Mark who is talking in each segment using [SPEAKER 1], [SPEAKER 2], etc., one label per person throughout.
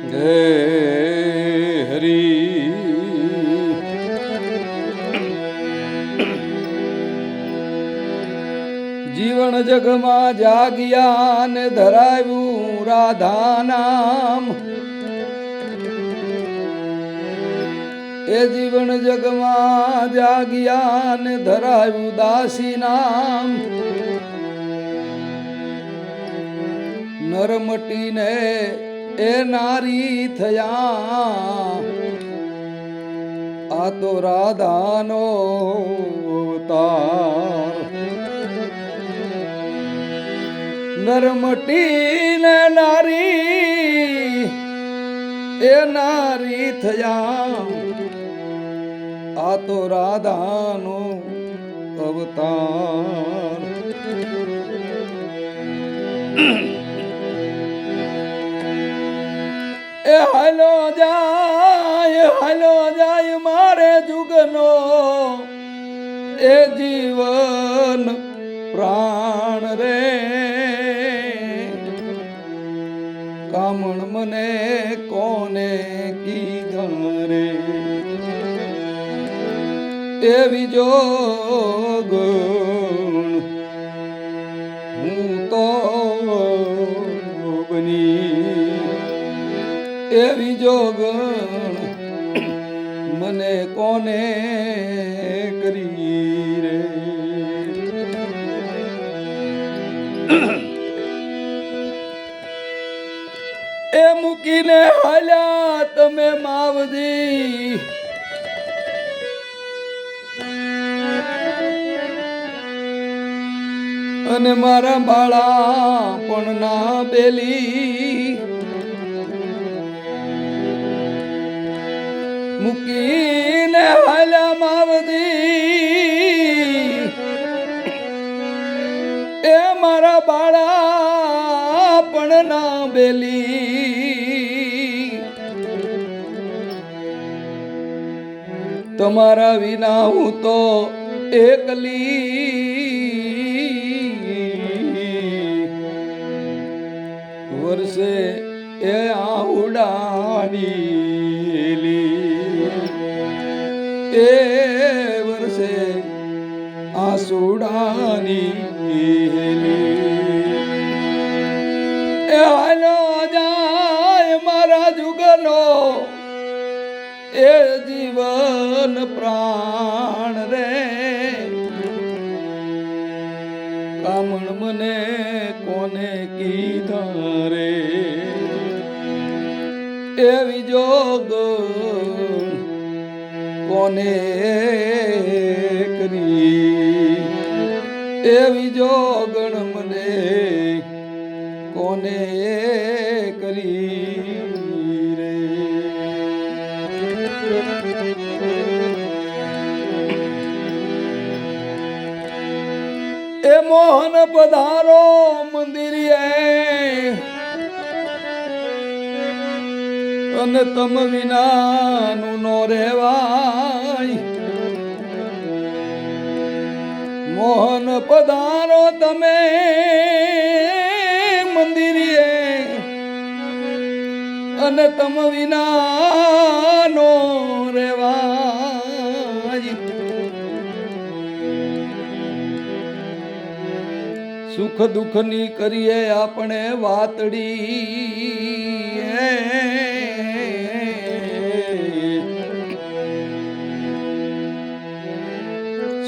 [SPEAKER 1] હે હરી જીવન જગમાં જાગ્યા ને ધરાવ્યું રાધા નામ એ જીવન જગમાં જાગ્યા ને ધરાવ્યું દાસી નામ નર મટીને એ નારી થયા આ તો રાધાનો અવતાર નર મટીને નારી એ નારી થયા આ તો રાધાનો અવતાર એ હાલો જાય મારે જુગનો એ જીવન પ્રાણ રે કામણ મને કોને કીધા રે એવી જોગણ હું તો બની એવી જોગણ મને કોને કરી રે એ મૂકીને હાલ્યા તમે માવજી અને મારા બાળા પણ ના બેલી મૂકીને હાલ્યા માવજી એ મારા બાળા પણ ના બેલી તમારા વિના હું તો એકલી વર્ષે એ આઉડાની એ વર્ષે આસુડાની એ હાલો જાય મારા જુગનો એ જીવન પ્રાણ રે કામણ મને કોને કીધા રે એવી જોગ કોને કરી એવી જોગણ મને કોને કરી રે એ મોહન પધારો મંદિરે અને તમ વિનાનું નો રહેવાય મોહન પધારો તમે મંદિરે અને તમ વિનાનો રહેવાય સુખ દુઃખ ની કરીએ આપણે વાતડી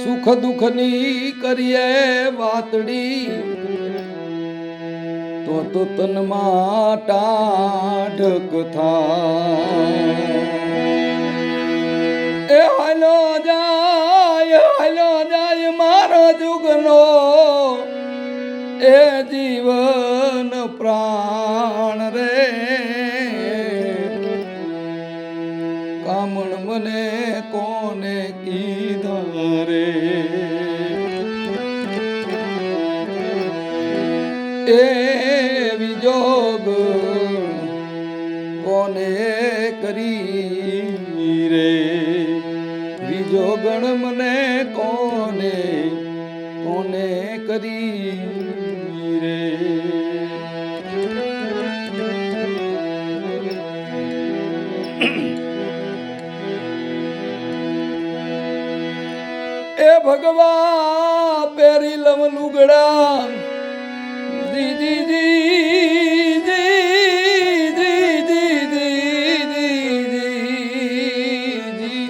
[SPEAKER 1] સુખ દુઃખ ની કરીએ વાતડી તો તનમાં ટાઢક થાય એ હાલો જાય મારો જુગનો એ જીવન પ્રાણ રે કામણ મને કોને કીધા રે એવી જોગ કોને કરી રે વિજોગણ મને કોને કરી રે ભગવા પેરી લવ લુગડા જી જી જી જી જી જી જી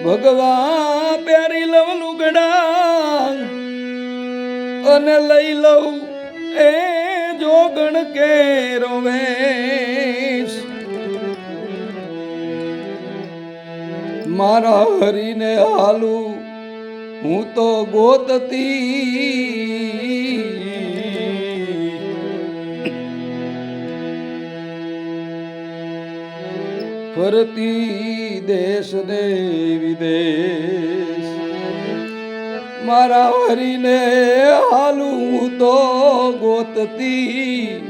[SPEAKER 1] ભગવા પેરી લવ લુગડા અને લઈ લઉં એ જોગણ કે રોવેશ મારા હરીને હાલું હું તો ગોતતી ફરતી દેશ ને વિદેશ મારા હરીને હાલું હું તો ગોતતી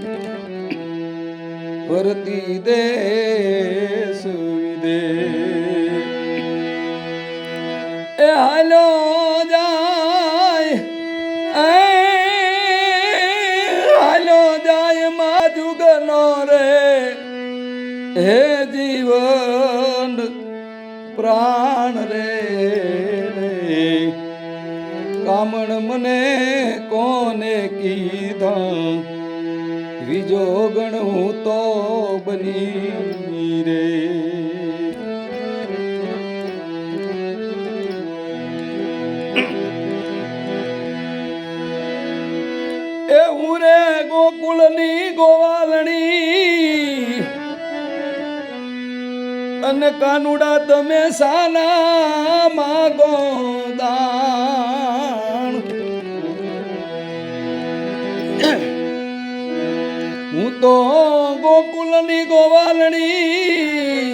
[SPEAKER 1] ફરતી દેશ વિદેશ એ હાલો જાય હાલો જાય મા જુગનો રે હે જીવન પ્રાણ રે કામણ મને કોને કીધા વિજોગણ હું તો બની રે એ હું રે ગોકુળની ગોવાલણી અને કાનુડા તમે સાના માગો દાણ હું તો ગોકુળની ગોવાલણી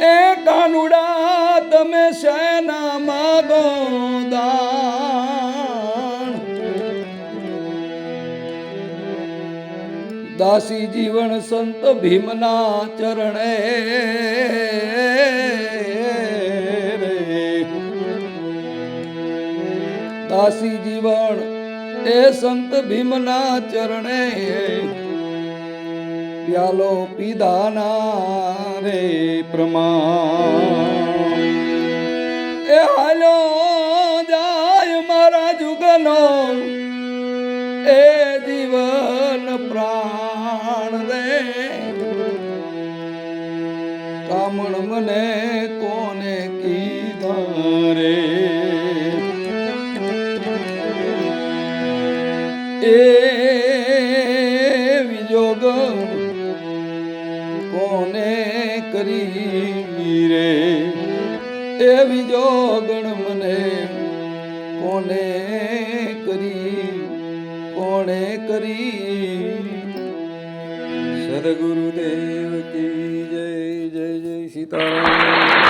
[SPEAKER 1] એ કાનુડા તમે સેના માગો દાણ દાસી જીવન સંત ભીમના ચરણે દાસી જીવન એ સંત ભીમના ચરણે પ્યાલો પીધાના રે પ્રમાણ એ હાલો જાય મારા જુગનો એ જીવન પ્રાણ રે કામણ મને કોને કીધા રે એ વિજોગ કોને કરી રે એ વિજોગણ મને કોને કરી સદગુરુદેવ કી જય જય જય સીતારામ